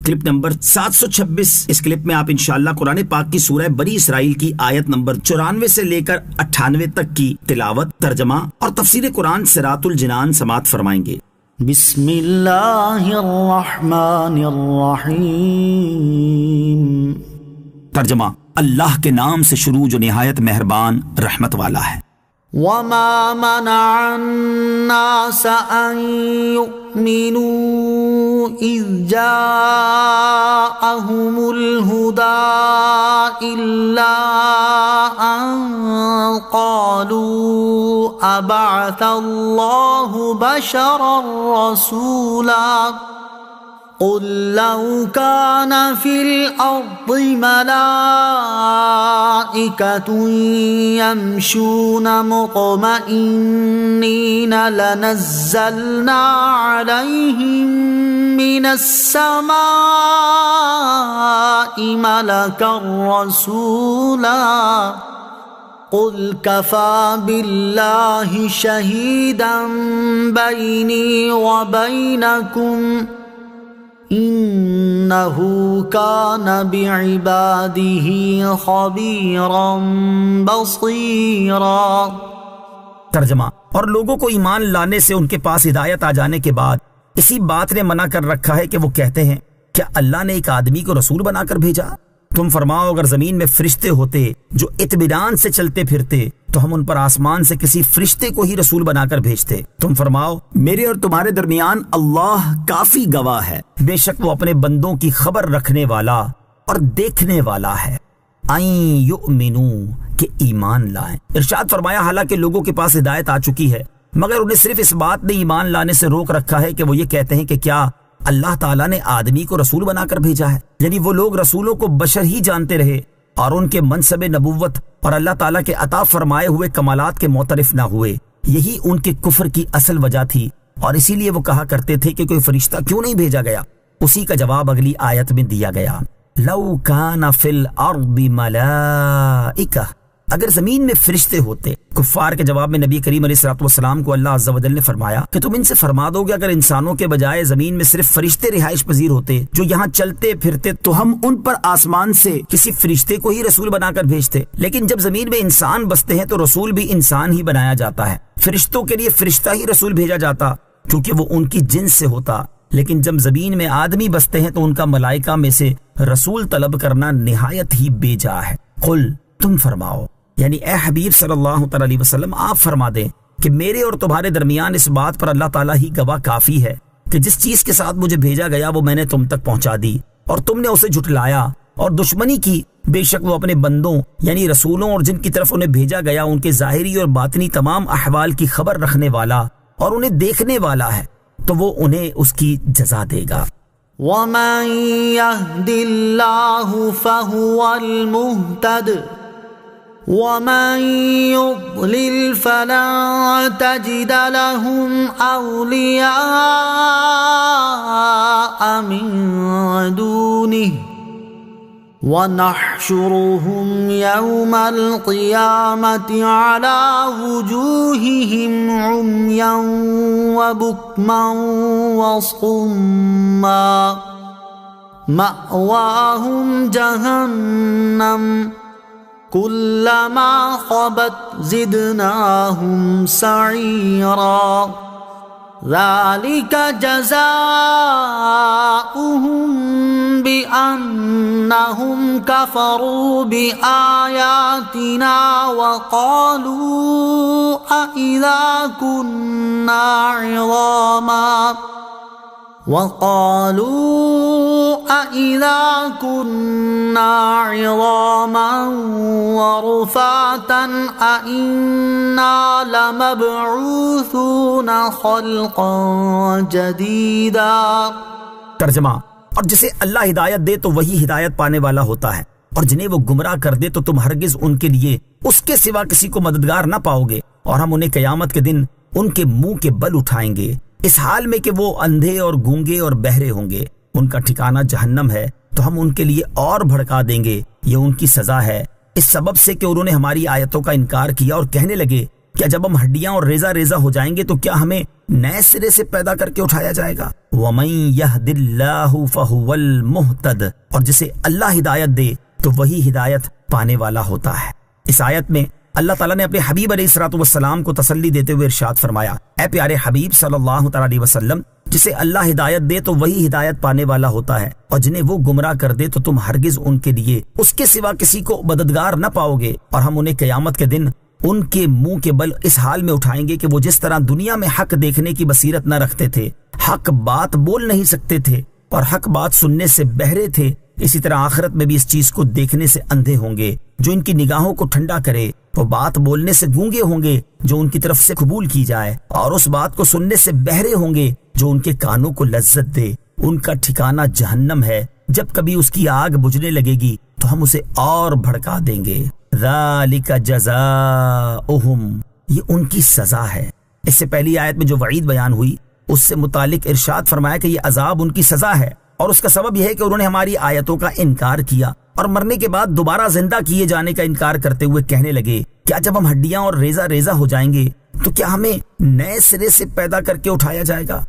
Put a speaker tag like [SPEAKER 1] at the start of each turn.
[SPEAKER 1] Clip number 726۔ اس clip میں آپ انشاءاللہ قرآن پاک کی سورہ بنی اسرائیل کی آیت نمبر 94 سے لے کر 98 تک کی تلاوت، ترجمہ اور تفسیر قرآن صراط الجنان سماعت فرمائیں گے۔
[SPEAKER 2] بسم اللہ الرحمن الرحیم۔
[SPEAKER 1] ترجمہ، اللہ کے نام سے شروع جو نہایت مہربان رحمت والا ہے۔
[SPEAKER 2] وما منع الناس ان يؤمنوا اذ جاءهم الهدى الا ان قالوا ابعث الله بشرا رسولا قل لو كان في الأرض ملائكة يمشون مطمئنين لنزلنا عليهم من السماء ملكا رسولا قل كفى بالله شهيدا بيني وبينكم انہ کان بعبادہ خبیرا بصیرا۔
[SPEAKER 1] ترجمہ، اور لوگوں کو ایمان لانے سے ان کے پاس ہدایت آ جانے کے بعد اسی بات نے منع کر رکھا ہے کہ وہ کہتے ہیں کیا اللہ نے ایک آدمی کو رسول بنا کر بھیجا؟ تم فرماؤ اگر زمین میں فرشتے ہوتے جو اطمینان سے چلتے پھرتے تو ہم ان پر آسمان سے کسی فرشتے کو ہی رسول بنا کر بھیجتے۔ تم فرماؤ میرے اور تمہارے درمیان اللہ کافی گواہ ہے، بے شک وہ اپنے بندوں کی خبر رکھنے والا اور دیکھنے والا ہے۔ این یؤمنو، کہ ایمان لائیں۔ ارشاد فرمایا حالانکہ لوگوں کے پاس ہدایت آ چکی ہے مگر انہیں صرف اس بات نے ایمان لانے سے روک رکھا ہے کہ وہ یہ کہتے ہیں کہ کیا اللہ تعالیٰ نے آدمی کو رسول بنا کر بھیجا ہے؟ یعنی وہ لوگ رسولوں کو بشر ہی جانتے رہے اور ان کے منصب نبوت اور اللہ تعالیٰ کے عطا فرمائے ہوئے کمالات کے معترف نہ ہوئے۔ یہی ان کے کفر کی اصل وجہ تھی اور اسی لیے وہ کہا کرتے تھے کہ کوئی فرشتہ کیوں نہیں بھیجا گیا۔ اسی کا جواب اگلی آیت میں دیا گیا، لو کان فی الارض ملائکہ، اگر زمین میں فرشتے ہوتے۔ کفار کے جواب میں نبی کریم علیہ الصلوۃ والسلام کو اللہ عز و جل نے فرمایا کہ تم ان سے فرما دو گے اگر انسانوں کے بجائے زمین میں صرف فرشتے رہائش پذیر ہوتے جو یہاں چلتے پھرتے تو ہم ان پر آسمان سے کسی فرشتے کو ہی رسول بنا کر بھیجتے۔ لیکن جب زمین میں انسان بستے ہیں تو رسول بھی انسان ہی بنایا جاتا ہے۔ فرشتوں کے لیے فرشتہ ہی رسول بھیجا جاتا کیونکہ وہ ان کی جنس سے ہوتا، لیکن جب زمین میں آدمی بستے ہیں تو ان کا ملائکہ میں سے رسول طلب کرنا نہایت ہی بے جا ہے۔ قل، تم فرماؤ، یعنی اے حبیب صلی اللہ تعالی علیہ وسلم آپ فرما دیں کہ میرے اور تمہارے درمیان اس بات پر اللہ تعالیٰ ہی گواہ کافی ہے کہ جس چیز کے ساتھ مجھے بھیجا گیا وہ میں نے تم تک پہنچا دی اور تم نے اسے جھٹلایا اور دشمنی کی۔ بے شک وہ اپنے بندوں یعنی رسولوں اور جن کی طرف انہیں بھیجا گیا ان کے ظاہری اور باطنی تمام احوال کی خبر رکھنے والا اور انہیں دیکھنے والا ہے، تو وہ انہیں اس کی جزا دے گا۔
[SPEAKER 2] وَمَن يَهْدِ اللَّهُ فَهُوَ الْمُهْتَدِ وَمَن يُضْلِلْ فَلَن تَجِدَ لَهُمْ أَوْلِيَاءَ مِن دُونِهِ وَنَحْشُرُهُمْ يَوْمَ الْقِيَامَةِ عَلَى وُجُوهِهِمْ عُمْيًا وَبُكْمًا وَصُمًّا مَأْوَاهُمْ جَهَنَّمُ كُلَّمَا خَبَتْ زِدْنَاهُمْ سَعِيرًا ذَلِكَ جَزَاؤُهُمْ بِأَنَّهُمْ كَفَرُوا بِآيَاتِنَا وَقَالُوا أَإِذَا كُنَّا عِظَامًا وَرُفَاتًا أَإِنَّا لَمَبْعُوثُونَ خَلْقًا جَدِيدًا۔
[SPEAKER 1] ترجمہ، اور جسے اللہ ہدایت دے تو وہی ہدایت پانے والا ہوتا ہے اور جنہیں وہ گمراہ کر دے تو تم ہرگز ان کے لیے اس کے سوا کسی کو مددگار نہ پاؤ گے، اور ہم انہیں قیامت کے دن ان کے منہ کے بل اٹھائیں گے اس حال میں کہ وہ اندھے اور گونگے اور بہرے ہوں گے۔ ان کا ٹھکانہ جہنم ہے تو ہم ان کے لیے اور بھڑکا دیں گے، یہ ان کی سزا ہے اس سبب سے کہ انہوں نے ہماری آیتوں کا انکار کیا اور کہنے لگے کیا جب ہم ہڈیاں اور ریزہ ریزہ ہو جائیں گے تو کیا ہمیں نئے سرے سے پیدا کر کے اٹھایا جائے گا؟ وَمَن يَهْدِ اللَّهُ فَهُوَ الْمُهْتَدِ، اور جسے اللہ ہدایت دے تو وہی ہدایت پانے والا ہوتا ہے۔ اس آیت میں اللہ تعالیٰ نے اپنے حبیب علیہ الصلوۃ والسلام کو تسلی دیتے ہوئے ارشاد فرمایا، اے پیارے حبیب صلی اللہ تعالیٰ علیہ وسلم، جسے اللہ ہدایت دے تو وہی ہدایت پانے والا ہوتا ہے، اور جنہیں وہ گمراہ کر دے تو تم ہرگز ان کے لیے اس کے سوا کسی کو مددگار نہ پاؤ گے، اور ہم انہیں قیامت کے دن ان کے منہ کے بل اس حال میں اٹھائیں گے کہ وہ جس طرح دنیا میں حق دیکھنے کی بصیرت نہ رکھتے تھے، حق بات بول نہیں سکتے تھے اور حق بات سننے سے بہرے تھے، اسی طرح آخرت میں بھی اس چیز کو دیکھنے سے اندھے ہوں گے۔ جو ان کی نگاہوں کو ٹھنڈا کرے وہ بات بولنے سے گونگے ہوں گے جو ان کی طرف سے قبول کی جائے، اور اس بات کو سننے سے بہرے ہوں گے جو ان کے کانوں کو لذت دے۔ ان کا ٹھکانہ جہنم ہے، جب کبھی اس کی آگ بجھنے لگے گی تو ہم اسے اور بھڑکا دیں گے۔ ذالک جزاؤہم، یہ ان کی سزا ہے۔ اس سے پہلی آیت میں جو وعید بیان ہوئی اس سے متعلق ارشاد فرمایا کہ یہ عذاب ان کی سزا ہے، اور اس کا سبب یہ ہے کہ انہوں نے ہماری آیتوں کا انکار کیا اور مرنے کے بعد دوبارہ زندہ کیے جانے کا انکار کرتے ہوئے کہنے لگے، کیا جب ہم ہڈیاں اور ریزہ ریزہ ہو جائیں گے تو کیا ہمیں نئے سرے سے پیدا کر کے اٹھایا جائے گا؟